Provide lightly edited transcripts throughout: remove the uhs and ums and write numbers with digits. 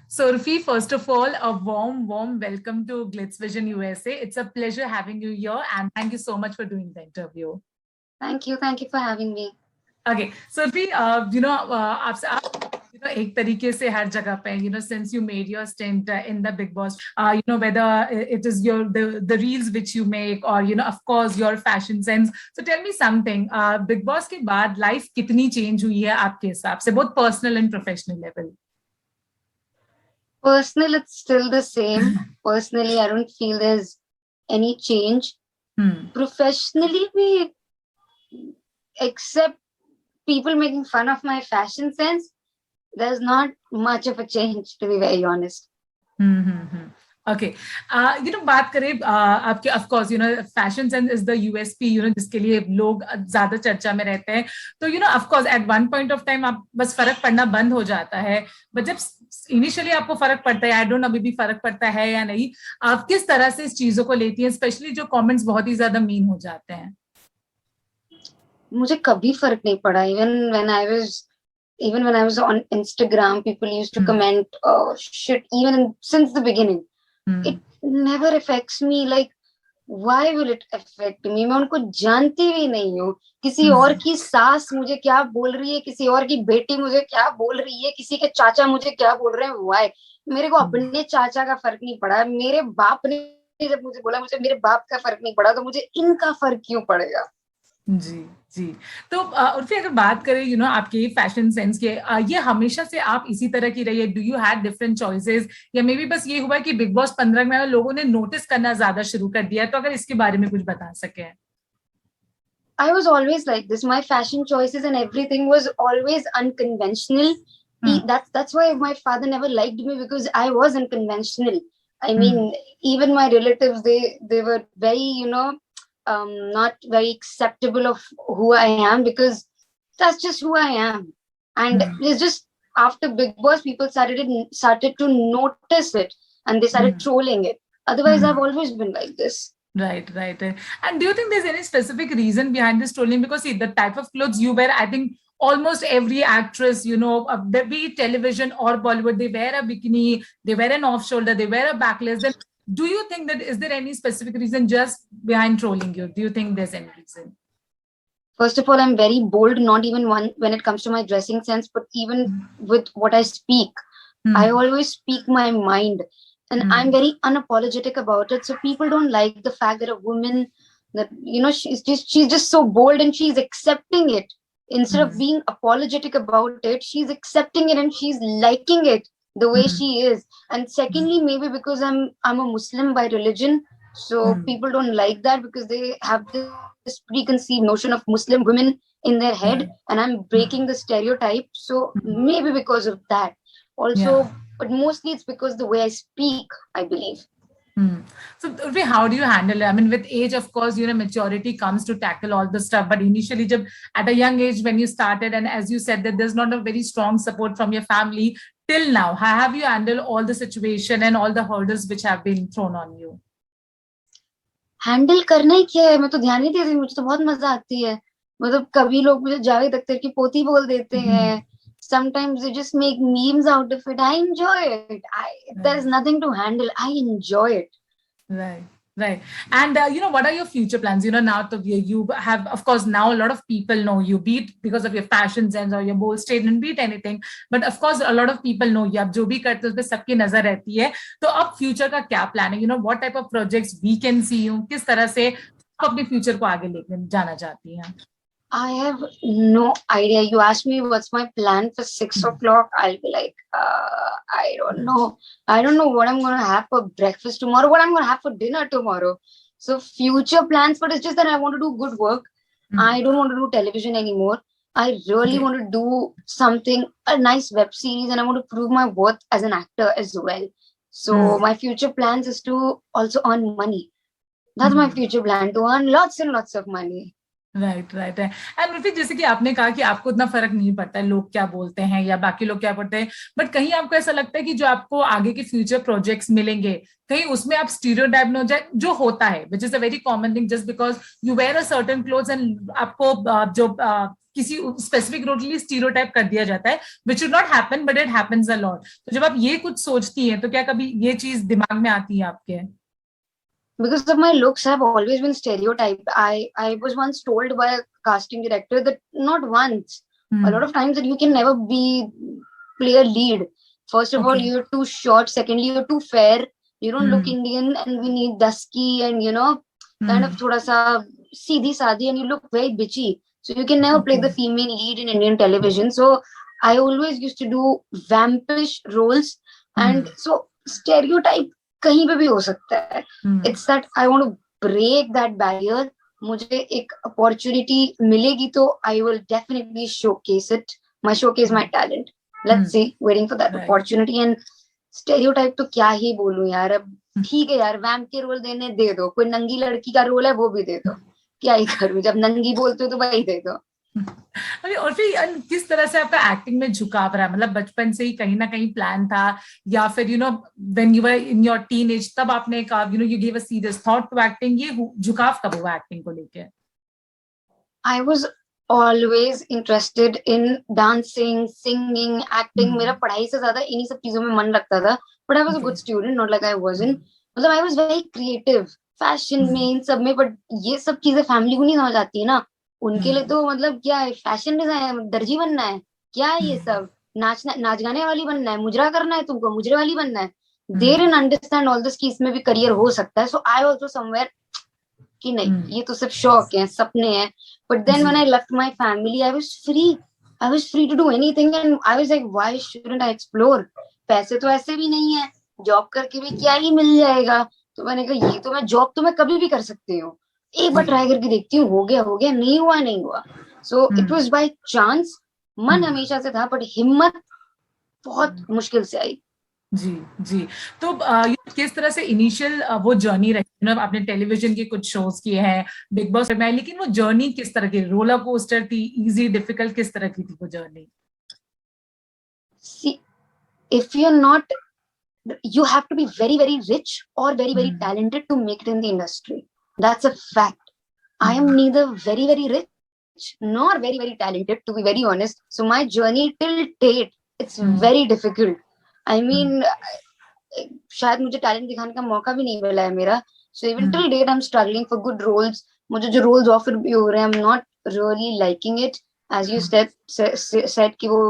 So, Urfi, first of all, a warm welcome to Glitz Vision USA. It's a pleasure having you here, and thank you so much for doing the interview. Thank you. Thank you for having me. Okay, so Urfi, आपसे आप एक तरीके से हर जगह पे since you made your stint in the Big Boss, whether it is the reels which you make or of course your fashion sense. So tell me something. Big Boss के बाद life कितनी change हुई है आपके हिसाब से, both personal and professional level? Personal, it's still the same. Personally, I don't feel there's any change. Professionally, except people making fun of my fashion sense, there's not much of a change, to be very honest. Okay, बात करें आपके of course fashion sense is the USP जिसके लिए लोग ज्यादा चर्चा में रहते हैं. तो of course at one point of time आप बस फर्क पड़ना बंद हो जाता है, but जब इनिशियली आपको फर्क पड़ता है, आई डोंट नो अभी भी फर्क पड़ता है या नहीं, आप किस तरह से इस चीजों को लेती हैं, स्पेशली जो कमेंट्स बहुत ही ज्यादा मीन हो जाते हैं? मुझे कभी फर्क नहीं पड़ा. Even when I was on Instagram, people used to comment shit even since the beginning. It never affects me. Like, why will it affect me? मैं उनको जानती भी नहीं हूँ. किसी और की सास मुझे क्या बोल रही है, किसी और की बेटी मुझे क्या बोल रही है, किसी के चाचा मुझे क्या बोल रहे हैं, why? मेरे को अपने चाचा का फर्क नहीं पड़ा. मेरे बाप ने जब मुझे बोला, मुझे मेरे बाप का फर्क नहीं पड़ा, तो मुझे इनका फर्क क्यों पड़ेगा? जी जी. तो उर्फी अगर बात करें आपके फैशन सेंस के, ये हमेशा से आप इसी तरह की रही है? Do you had different choices, या मे बी बस ये हुआ कि बिग बॉस 15 में लोगों ने नोटिस करना ज्यादा शुरू कर दिया? तो अगर इसके बारे में कुछ बता सके. I was always like this. My fashion choices and everything was always unconventional. That's why my father never liked me, because I was unconventional. I mean, even my relatives, they were very, not very acceptable of who I am, because that's just who I am. And it's just after Big Boss, people started to notice it, and they started trolling it. Otherwise, I've always been like this. Right. And do you think there's any specific reason behind this trolling? Because see, the type of clothes you wear, I think almost every actress, be it television or Bollywood, they wear a bikini, they wear an off shoulder, they wear a backless. Then do you think that is there any specific reason just behind trolling you? Do you think there's any reason? First of all, I'm very bold, not even when it comes to my dressing sense, but even with what I speak. I always speak my mind, and I'm very unapologetic about it. So people don't like the fact that a woman, that she's just so bold, and she's accepting it. Instead of being apologetic about it, she's accepting it and she's liking it the way she is. And secondly, maybe because I'm a Muslim by religion, so people don't like that, because they have this preconceived notion of Muslim women in their head, and I'm breaking the stereotype. So maybe because of that also, but mostly it's because the way I speak, I believe. So how do you handle it? I mean, with age, of course, maturity comes to tackle all the stuff. But initially, at a young age, when you started, and as you said, that there's not a very strong support from your family till now, how have you handled all the situation and all the hurdles which have been thrown on you? Handle करना ही क्या है, मैं तो ध्यान नहीं देती. मुझे तो बहुत मजा आती है. मतलब कभी लोग मुझे जावेद अख्तर की पोती बोल देते हैं. Sometimes they just make memes out of it. I enjoy it. There's nothing to handle. I enjoy it. Right. And what are your future plans? Now you have, of course, now a lot of people know you, be it because of your fashion sense or your bold statement, be it anything. But of course, a lot of people know you. आप जो भी करते हो उस पे सबकी नजर रहती है. तो अब future का क्या plan है? What type of projects we can see you? किस तरह से आप अपने future को आगे लेकर जाना चाहती हैं? I have no idea. You ask me what's my plan for 6 o'clock, I'll be like, I don't know. I don't know what I'm going to have for breakfast tomorrow, what I'm going to have for dinner tomorrow. So future plans, but it's just that I want to do good work. I don't want to do television anymore. I really want to do something, a nice web series, and I want to prove my worth as an actor as well. So my future plans is to also earn money. That's my future plan, to earn lots and lots of money. Right right है। And Urfi, जैसे कि आपने कहा कि आपको उतना फर्क नहीं पड़ता है लोग क्या बोलते हैं या बाकी लोग क्या पढ़ते हैं, बट कहीं आपको ऐसा लगता है कि जो आपको आगे के फ्यूचर प्रोजेक्ट्स मिलेंगे, कहीं उसमें आप स्टीरियोटाइप न हो जाए, जो होता है which is a very common thing, just because you wear a certain clothes and आपको जो किसी स्पेसिफिक रोड के लिए स्टीरियोटाइप कर दिया जाता है, which should not happen but it happens a lot. तो जब आप ये कुछ सोचती हैं तो क्या कभी ये चीज दिमाग में आती है आपके? Because of my looks, I've always been stereotyped. I was once told by a casting director that not once, a lot of times, that you can never be play a lead. First of all, okay. you're too short. Secondly, you're too fair. You don't look Indian, and we need dusky and kind of thoda sa seedhi saadi, and you look very bitchy. So you can never play okay. the female lead in Indian television. So I always used to do vampish roles, and so stereotype कहीं पे भी हो सकता है. It's that I want to break that barrier. मुझे एक opportunity मिलेगी तो I will definitely showcase it. Showcase my talent. Let's see. Waiting for that right. opportunity. And stereotype तो क्या ही बोलूं यार. अब ठीक है यार, वैम्प के रोल देने दे दो, कोई नंगी लड़की का रोल है वो भी दे दो, क्या ही करूं, जब नंगी बोलते हो तो वही दे दो. अरे और फिर किस तरह से आपका एक्टिंग में झुकाव रहा है? मतलब बचपन से ही कहीं ना कहीं प्लान था, या फिर when you were in your teenage तब आपने कहा you give a serious thought to acting? ये झुकाव कब हुआ एक्टिंग को लेके? I was always interested in dancing, singing, acting. मेरा पढ़ाई से ज्यादा इन्हीं सब चीजों में मन लगता था. But I was a good student, not like I wasn't. मतलब I was very creative, fashion में, इन सब में. But ये सब चीजें फैमिली को नहीं समझ आती है ना. उनके लिए तो मतलब क्या है, फैशन डिजाइन, दर्जी बनना है, क्या है ये सब, नाच गाने वाली बनना है, मुजरा करना है तुमको, मुजरे वाली बनना है. They didn't understand all this कि इसमें भी करियर हो सकता है. So I also somewhere कि नहीं, ये तो सिर्फ शौक है, सपने हैं. But then when I left my family, I was free. I was free to do anything, and I was like, why shouldn't I explore? पैसे तो ऐसे भी नहीं है, जॉब करके भी क्या ही मिल जाएगा. तो मैंने कहा ये तो मैं जॉब तो मैं कभी भी कर सकती हूँ, एक बार ट्राई करके देखती हूँ, हो गया, नहीं हुआ नहीं हुआ. So it was by chance. मन हमेशा से था, बट हिम्मत बहुत मुश्किल से आई. जी जी। तो किस तरह से इनिशियल वो जर्नी रही? आपने टेलीविजन के कुछ शोज किए हैं, बिग बॉस में, लेकिन वो जर्नी किस तरह की, रोलर कोस्टर थी, इजी, डिफिकल्ट, किस तरह की थी वो journey? See, if you're not, you have to be very very rich or very very talented to make it in the industry. That's a fact. I am neither very very rich nor very very talented, to be very honest. So my journey till date, it's very difficult. I mean, शायद मुझे talent दिखाने का मौका भी नहीं मिला है मेरा. So even till date I'm struggling for good roles. मुझे जो roles offer भी हो रहे हैं, I'm not really liking it. As you said कि वो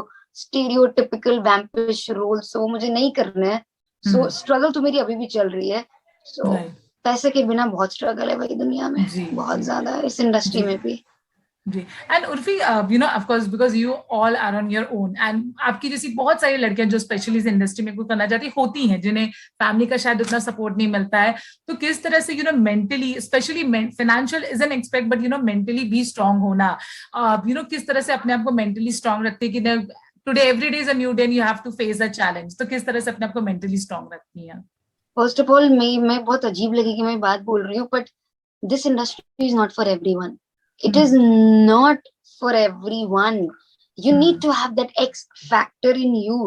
stereotypical vampish roles, so मुझे नहीं करने हैं. So struggle तो मेरी अभी भी चल रही है. So पैसे के बिना बहुत स्ट्रगल है भाई दुनिया में, बहुत ज्यादा, इस इंडस्ट्री में भी. जी. And Urfi, of course because you all are on your own, and आपकी जैसी बहुत सारी लड़कियां जो स्पेशली इस इंडस्ट्री में कुछ करना चाहती होती हैं, जिन्हें फैमिली का शायद उतना सपोर्ट नहीं मिलता है. तो किस तरह से mentally, specially financial is an expect, but mentally भी स्ट्रांग होना, किस तरह से अपने आप को मेंटली स्ट्रांग रखती है कि today every day is a new day and you have to face a challenge? तो किस तरह से अपने आप को मेंटली स्ट्रांग रखती हैं? फर्स्ट ऑफ ऑल, मैं बहुत अजीब लगेगी मैं बात बोल रही हूँ, but this industry is not for everyone. It is not for everyone. You need to have that X factor in you,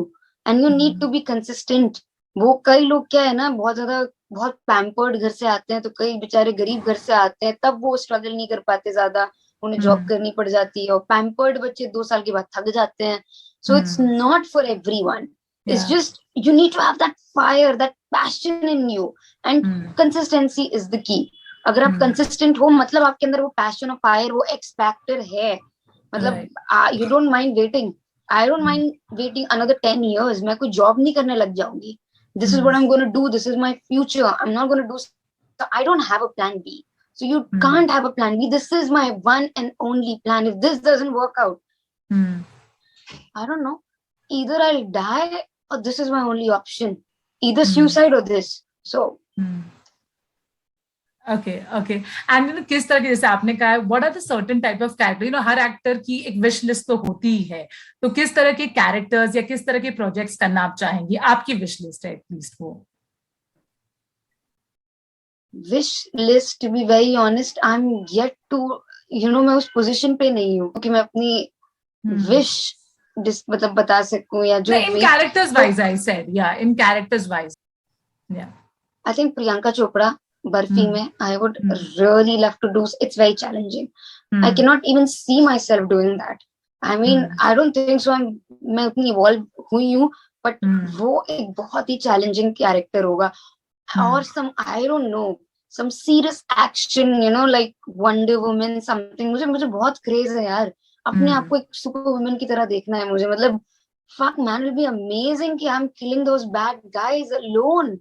and you need to be consistent. वो कई लोग क्या है ना, बहुत पैम्पर्ड घर से आते हैं, तो कई बेचारे गरीब घर से आते हैं, तब वो स्ट्रगल नहीं कर पाते ज्यादा, उन्हें जॉब करनी पड़ जाती है, और पैम्पर्ड बच्चे 2 साल के बाद थक जाते हैं. So it's not for everyone. It's just you need to have that fire, that passion in you, and consistency is the key. अगर आप कंसिस्टेंट हो, मतलब आपके अंदर वो पैशन और फायर, वो एक्स फैक्टर है, मतलब you don't mind waiting. I don't mind waiting another 10 years. मैं कोई जॉब नहीं करने लग जाऊंगी. This is what I am gonna do, this is my future, I am not gonna do. I don't have a plan B. So you can't have a plan B. This is my one and only plan. If this doesn't work out, I don't know. Either I'll die or this is my only option. Either suicide or this. So okay okay. And किस तरह के, जैसे आपने कहा, what are the certain type of character, हर actor की एक wish list तो होती ही है, तो किस तरह के कैरेक्टर्स या किस तरह के प्रोजेक्ट्स करना आप चाहेंगी? आपकी विश लिस्ट है एटलीस्ट वो. wish list, to be very honest, I'm yet to मैं उस पोजीशन पे नहीं हूँ कि मैं अपनी विश मतलब बता सकूं या जो in characters wise I said, या इन कैरेक्टर्स वाइज, या आई थिंक प्रियंका चोपड़ा बर्फी में I would really love to do. It's very challenging. I cannot even see myself doing that. I mean, I don't think so. मैं उतनी evolve हुई हूँ, but वो एक बहुत ही चैलेंजिंग कैरेक्टर होगा. और I don't know, some serious action, like Wonder Woman something. मुझे बहुत क्रेज है यार, अपने आप को एक सुपर वुमन की तरह देखना है मुझे. मतलब fuck man, it will be amazing कि I'm killing those bad guys alone.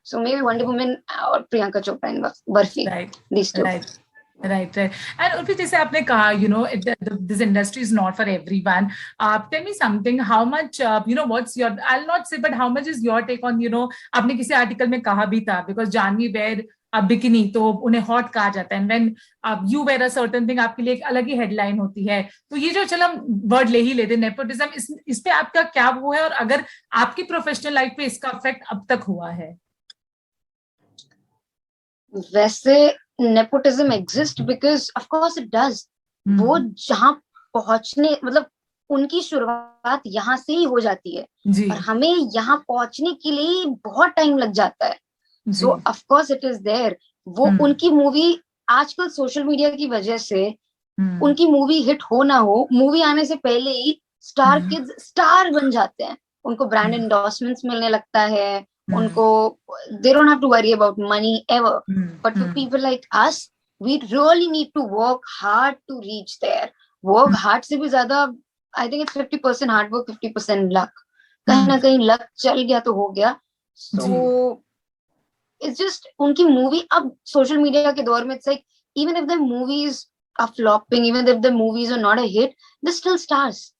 So maybe Wonder Woman or Priyanka Chopra in Barfi. Right. These two. Right. And Urfi, जैसे आपने कहा, this industry is not for everyone. Tell me something. How much, what's your? I'll not say, but how much is your take on, आपने किसी article में कहा भी था, because Janhvi wear bikini तो उन्हें हॉट कहा जाता है, and when you wear a certain thing आपके लिए एक अलग ही हेडलाइन होती है. तो ये जो चलो हम वर्ड ले ही लेते, नेपोटिज्म, इस पे आपका क्या वो है, और अगर आपकी प्रोफेशनल लाइफ पे इसका इफेक्ट अब तक हुआ है? वैसे nepotism exist because of course it does. वो जहां पहुंचने, मतलब उनकी शुरुआत यहाँ से ही हो जाती है, और हमें यहाँ पहुंचने के लिए बहुत टाइम लग जाता है. So of course it is there. वो उनकी मूवी आजकल सोशल मीडिया की वजह से उनकी मूवी हिट हो ना हो, मूवी आने से पहले ही स्टार किड्स स्टार बन जाते हैं. उनको ब्रांड एंडोर्समेंट्स मिलने लगता है. उनको they don't have to worry about money ever. But for people like us, we really need to work hard to reach there. Work hard से भी ज्यादा, I think it's 50% hard work, 50% luck. कहीं ना कहीं luck चल गया तो हो गया. So it's just उनकी मूवी अब सोशल मीडिया के दौर में, it's like even if the movies are flopping, even if the movies are not a hit, they're still stars.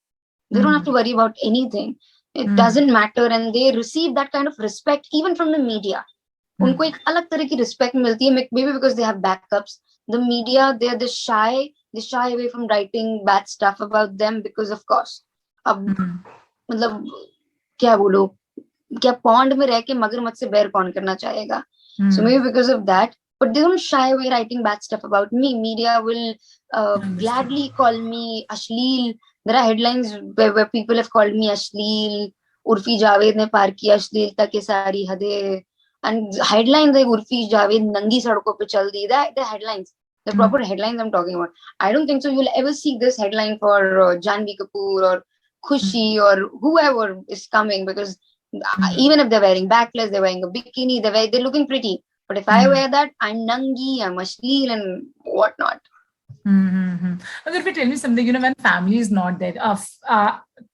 They don't have to worry about anything. It doesn't matter, and they receive that kind of respect even from the media. उनको एक अलग तरह की respect मिलती है, maybe because they have backups. The media, they shy away from writing bad stuff about them because of course. अब मतलब क्या बोलो, क्या पॉन्ड में रह के मगरमच्छ से बैर कौन करना चाहेगा? So maybe because of that, but they don't shy away writing bad stuff about me. Media will gladly call me Ashleel. There are headlines where people have called me Ashleel. Urfi Javed ने पार की अश्लीलता के सारी हदें. And headlines like Urfi Javed नंगी सड़कों पे चल दी. The headlines, the proper headlines I'm talking about. I don't think so you'll ever see this headline for Janhvi Kapoor or Khushi or whoever is coming, because even if they're wearing backless, they're wearing a bikini, they're looking pretty. But if I wear that, I'm nangi, I'm ashleel and whatnot. अगर फिर tell me something, when family is not there,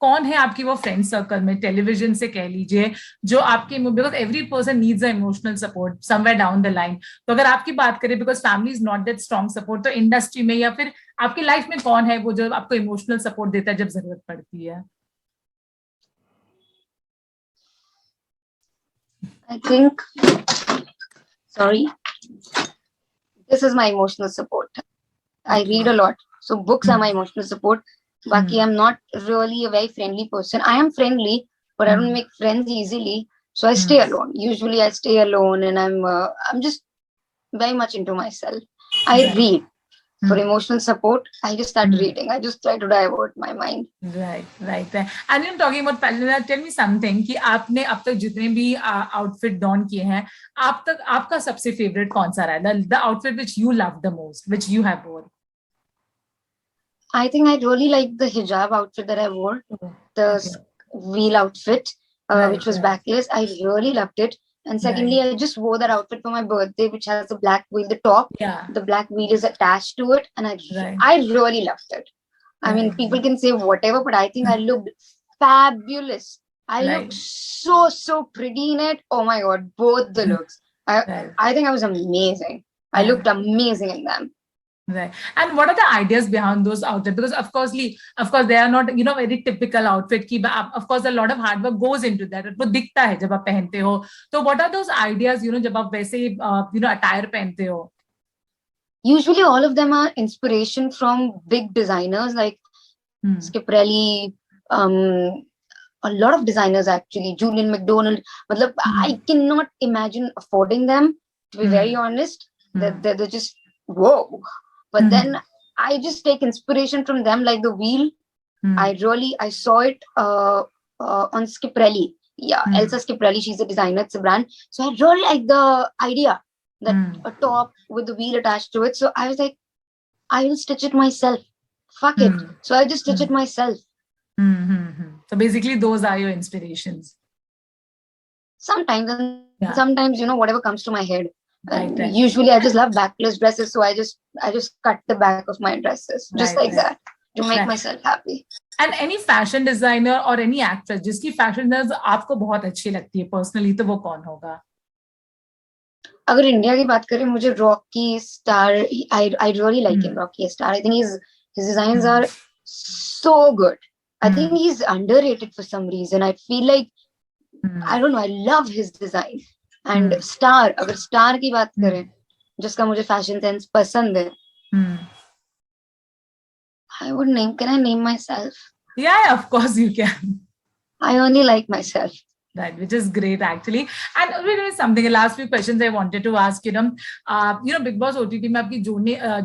कौन है आपकी वो friend circle में, television से कह लीजिए, जो आपके, because every person needs a emotional support somewhere down the line. तो अगर आपकी बात करें, because family is not that strong support, तो इंडस्ट्री में या फिर आपकी लाइफ में कौन है वो जो आपको इमोशनल सपोर्ट देता है जब जरूरत पड़ती है? I think, sorry, this is my emotional support. I read a lot, so books are my emotional support. Baki, I'm not really a very friendly person. I am friendly, but I don't make friends easily, so I stay alone. Usually I stay alone, and I'm just very much into myself. I read for emotional support. I just start reading. I just try to divert my mind. Right. And I'm talking about, tell me something कि आपने अब तक जितने भी outfit don किए हैं, आप तक आपका सबसे फेवरेट कौन सा रहा है? The outfit which you love the most, which you have worn. I think I really like the hijab outfit that I wore, the wheel outfit, which was backless. I really loved it. And secondly, I just wore that outfit for my birthday, which has the black wheel, the top, the black wheel is attached to it, and I really loved it. I mean, people can say whatever, but I think I looked fabulous. I looked so pretty in it. Oh my God, both the looks. I think I was amazing. I looked amazing in them. Right. And what are the ideas behind those outfits? Because of course they are not, very typical outfit ki, of course a lot of hard work goes into that. वो दिखता है जब आप पहनते हो. तो what are those ideas, जब आप वैसे attire पहनते हो? Usually all of them are inspiration from big designers like Schiaparelli, a lot of designers actually, Julian McDonald. Matlab, I cannot imagine affording them, to be very honest. They're just, whoa. but then I just take inspiration from them, like the wheel. I saw it on Skiprelli. Yeah, Elsa Skiprelli, she's a designer, it's a brand. So I really like the idea that a top with the wheel attached to it. So I was like, I will stitch it myself. Fuck it. So I just stitch it myself. So basically those are your inspirations. Sometimes, and sometimes, whatever comes to my head. Right. Usually I just love backless dresses, so I just cut the back of my dresses just like that to make myself happy. And any fashion designer or any actress जिसकी fashion design आपको बहुत अच्छी लगती है personally, तो वो कौन होगा? अगर इंडिया की बात करें, मुझे Rocky star, I really like him, Rocky Star. I think his designs are so good. I think he's underrated for some reason. I feel like I don't know, I love his design. And Star, अगर Star की बात करें, जिसका मुझे fashion sense पसंद है, can I name myself? Yeah, of course you can. I only like myself. Right, which is great actually. And there is something, the last few questions I wanted to ask, Big Boss OTT में आपकी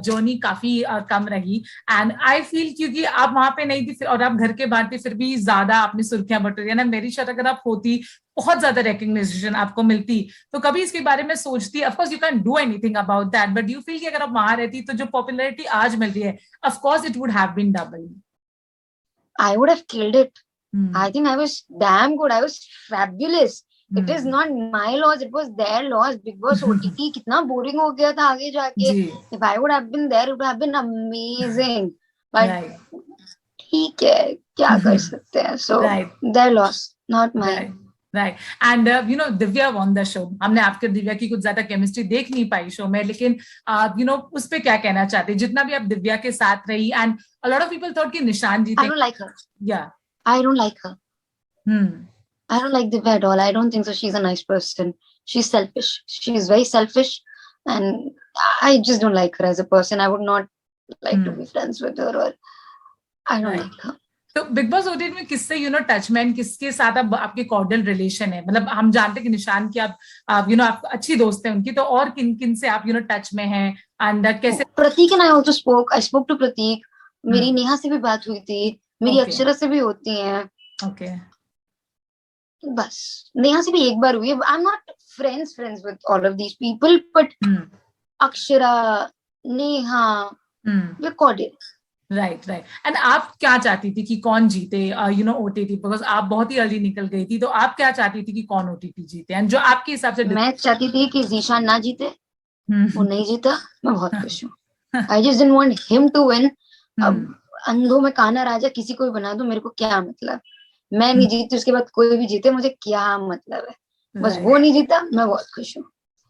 journey काफी कम रही, and I feel क्योंकि आप वहाँ पे नहीं थी और आप घर के बाहर थी, फिर भी ज्यादा आपने सुर्खियां बटोरी है ना, मेरी शायद अगर आप होती, बहुत ज्यादा recognition आपको मिलती, तो कभी इसके बारे में सोचती? Of course you can't do anything about that, but do you feel कि अगर आप वहाँ रहती तो जो popularity आज मिल रही है, of course it would have been double. I would have killed it. I think I was damn good. I was fabulous. It is not my loss. It was their loss. Big Boss OTT कितना boring हो गया था आगे जाके. If I would have been there, it would have been amazing. But ठीक है, क्या कर सकते हैं? So their loss, not mine. Right. And Divya won the show. हमने आपके दिव्या की कुछ ज्यादा केमिस्ट्री देख नहीं पाई शो में, लेकिन उस पे क्या कहना चाहते हैं? जितना भी आप दिव्या के साथ रही, and a lot of people thought कि निशान जीते. I don't like her. Yeah. I don't like her. I don't like Divya at all. I don't think so. She's a nice person. She's selfish. She's very selfish, and I just don't like her as a person. I would not like to be friends with her, or I don't like her. तो big boss OTT में किससे touch में, किसके साथ अब आपके cordial relation है? मतलब हम जानते हैं कि निशान की आप अच्छी दोस्त हैं उनकी, तो और किन किन से आप टच में हैं? एंड कैसे? प्रतीक एंड आई स्पोक टू प्रतीक. मेरी नेहा से भी बात हुई थी, मेरी अक्षरा से भी होती है. ओके. बस नेहा से भी एक बार हुई है. I am not friends with all of these people, but Akshara, Neha, we cordial. Right. And आप क्या चाहती थी कि कौन जीते ओटीटी? बिकॉज आप बहुत ही अर्ली निकल गई थी, तो आप क्या चाहती थी कि कौन ओटीटी जीते? एंड जो आपके हिसाब से मैं चाहती थी कि ज़ीशान ना जीते. वो नहीं जीता, मैं बहुत खुश हूँ. I just didn't want him to win. अब अंधों में कान्हा राजा किसी को भी बना दो, मेरे को क्या मतलब? मैं नहीं जीती, उसके बाद कोई भी जीते, मुझे क्या मतलब है? बस वो नहीं जीता, मैं बहुत खुश हूँ.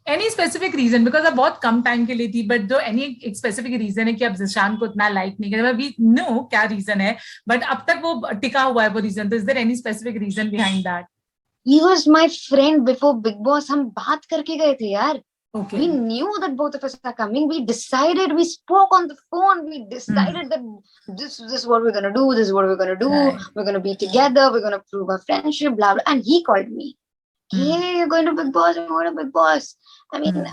Any specific reason? Because आप बहुत कम टाइम के लिए थी, but जो any specific reason है कि आप ज़ीशान को इतना लाइक नहीं करते? We know क्या रीजन है, but अब तक वो टिका हुआ है वो रीजन. तो is there any specific reason behind that? He was my friend before Big Boss. हम बात करके गए थे यार. Okay. We knew that both of us are coming. We decided. We spoke on the phone. We decided that this is what we're gonna do. This is what we're gonna do. Right. We're gonna be together. We're gonna prove our friendship. Blah blah. And he called me. Hey, you're going to Big Boss. I'm going to Big Boss. I mean,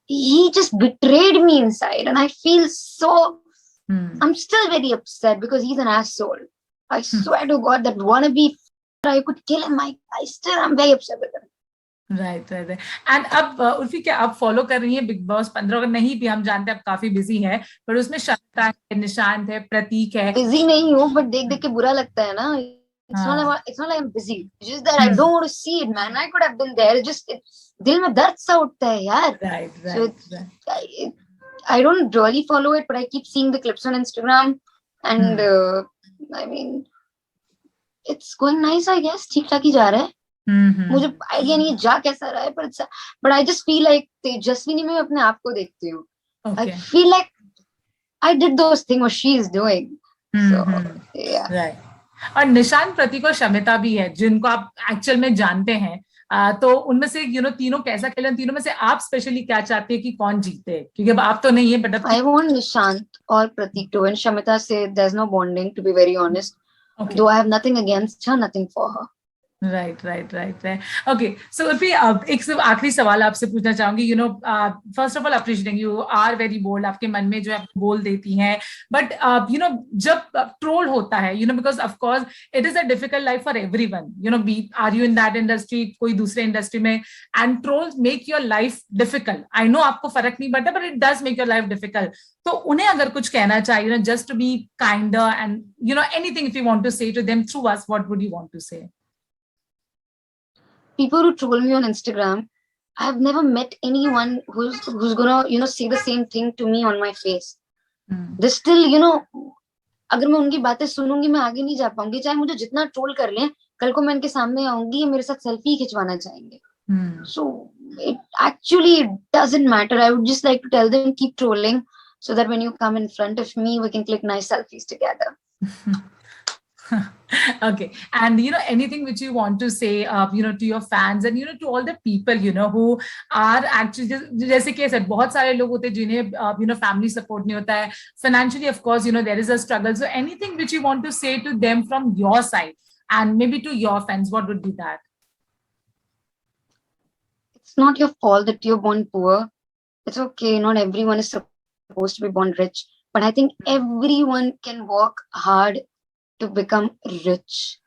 he just betrayed me inside, and I feel so. I'm still very upset because he's an asshole. I swear to God, that wannabe, I could kill him. I'm very upset with him. Right. And अब उर्फी क्या आप follow कर रही हैं big boss 15? अगर नहीं भी, हम जानते हैं आप काफी बिजी हैं, पर उसमें शक्ता है, निशांत है, प्रतीक है. बिजी नहीं हूँ, बट देख के बुरा लगता है ना. It's not like I'm busy. It's just that I don't want to see it, man. I could have been there. It's just दिल में दर्द सा उठता है यार. Right. So I don't really follow it, but I keep seeing the clips on Instagram, and I mean, it's going nice, I guess. ठीक ठाक ही जा रहा है. मुझे आइडिया नहीं है जा कैसा रहा है, but I just feel like Tejaswini में अपने आप को देखती हूँ. I feel like I did those things what she is doing. So yeah. Right. और निशान, प्रतीक और शमिता भी है जिनको आप एक्चुअल में जानते हैं, तो उनमें से तीनों कैसा खेले? तीनों में से आप स्पेशली क्या चाहते हैं कि कौन जीते? क्योंकि अब आप तो नहीं है, बट I want निशांत और प्रतीक to win. शमिता से there's no bonding, to be very honest. Though I have nothing against her, nothing for her. Right. Okay, so Urfi, एक सिर्फ आखिरी सवाल आपसे पूछना चाहूंगी। First of all appreciating you are very bold, आपके मन में जो है बोल देती हैं, बट जब ट्रोल होता है, because of course it is a difficult life for everyone, be are you in that industry, कोई दूसरे इंडस्ट्री में, and trolls make your life difficult. I know आपको फर्क नहीं पड़ता, but it does make your life difficult. तो उन्हें अगर कुछ कहना चाहिए, just to be kinder and anything if you want to say to them through us, what would you want to से? People who troll me on Instagram, I've never met anyone who's gonna say the same thing to me on my face. They still अगर मैं उनकी बातें सुनूंगी मैं आगे नहीं जा पाऊंगी, चाहे मुझे जितना ट्रोल कर लें, कल को मैं इनके सामने आऊंगी ये मेरे साथ सेल्फी खिंचवाना चाहेंगे. So it actually doesn't matter. I would just like to tell them keep trolling so that when you come in front of me we can click nice selfies together. Okay, and anything which you want to say to your fans and to all the people who are actually जैसे कि said, बहुत सारे लोग होते हैं जिन्हें family support नहीं होता है, financially of course there is a struggle. So anything which you want to say to them from your side and maybe to your fans, what would be that? It's not your fault that you're born poor. It's okay, not everyone is supposed to be born rich, but I think everyone can work hard to become rich.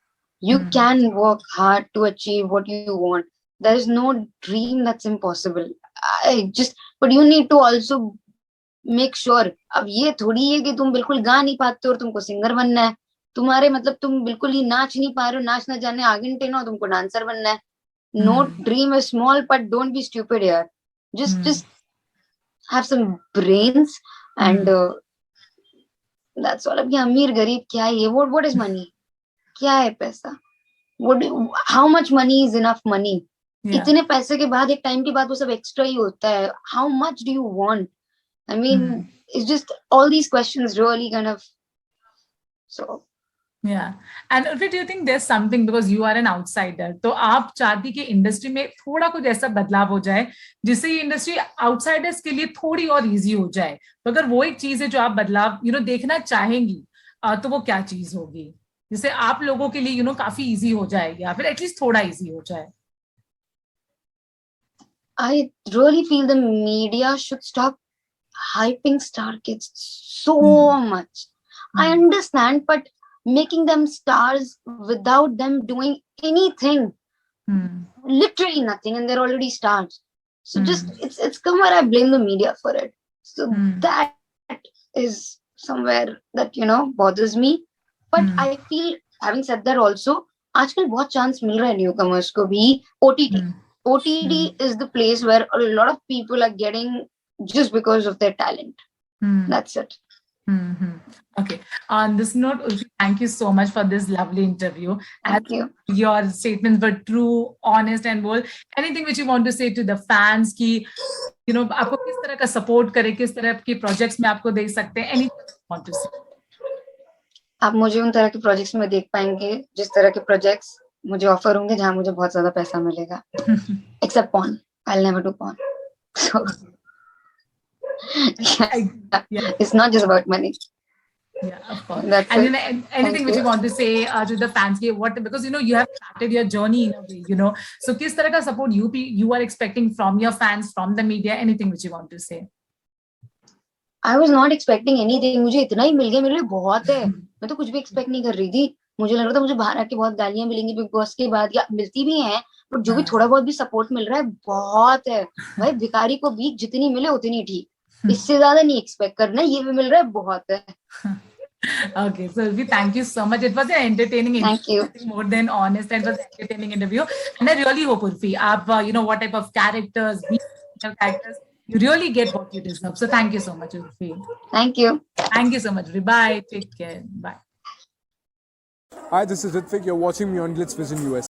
You can work hard to achieve what you want. There is no dream that's impossible. But you need to also make sure. अब ये थोड़ी है कि तुम बिल्कुल गा नहीं पाते हो और तुमको सिंगर बनना है. तुम्हारे मतलब तुम बिल्कुल ही नाच नहीं पा रहे हो, नाच ना जाने आर्गेंटीना हो, तुमको डांसर बनना है. No dream is small, but don't be stupid here. Just have some brains and that's all. अब ये अमीर गरीब क्या है ये? What is money? क्या है पैसा? How much money is enough money? इतने पैसे के बाद एक टाइम के बाद वो सब एक्स्ट्रा ही होता है. How much do you want? I mean, it's just all these questions really kind of. So. Yeah, and Urfi, do you think there's something, because you are an outsider, तो आप चाहती कि इंडस्ट्री में थोड़ा कुछ ऐसा बदलाव हो जाए जिससे ये इंडस्ट्री आउटसाइडर्स के लिए थोड़ी और इजी हो जाए? तो अगर वो एक चीज है जो आप बदलाव देखना चाहेंगी, तो वो क्या चीज होगी जिससे आप लोगों के लिए काफी इजी हो जाए या फिर एटलीस्ट थोड़ा इजी हो जाए? I really feel the media should stop hyping star kids so much. I understand, but making them stars without them doing anything, literally nothing, and they're already stars. So just it's somewhere I blame the media for it. So that is somewhere that bothers me. But I feel, having said that also, आजकल बहुत chance मिल रहा है newcomers को भी. OTT is the place where a lot of people are getting just because of their talent. That's it. Okay. On this note, Urfi, thank you so much for this lovely interview. Thank you. Your statements were true, honest, and bold. Anything which you want to say to the fans कि आपको किस तरह का support करे, किस तरह के projects में आपको देख सकते हैं? Anything you want to say? आप मुझे उन तरह के projects में देख पाएंगे जिस तरह के projects मुझे offer होंगे जहाँ मुझे बहुत ज़्यादा पैसा मिलेगा. Except porn. I'll never do porn. So. Yeah. It's not just about money. Yeah, of course. And anything which you want to say to the fans, because you have started your journey in a way, so किस तरह का support you are expecting from your fans, from the media? Anything which you want to say? I was not expecting anything. मुझे इतना ही मिल गया, मेरे लिए बहुत है. मैं तो कुछ भी expect नहीं कर रही थी. मुझे लग रहा था मुझे बाहर आके बहुत गालियां मिलेंगी बिग बॉस के बाद, या मिलती भी हैं, पर जो भी थोड़ा बहुत भी सपोर्ट मिल रहा है बहुत है भाई. भिखारी को भी जितनी मिले उतनी ठीक, इससे ज्यादा नहीं एक्सपेक्ट करना. ये भी मिल रहा है बहुत है. Okay, so Urfi, thank you so much. It was an entertaining interview. More than honest, it was an entertaining interview, and I really hope, Urfi, aap what type of characters, you really get what you deserve. So thank you so much, Urfi. Thank you. Thank you so much, Urfi. Bye. Take care. Bye. Hi, this is Ritvik. You're watching me on Glitz Vision US.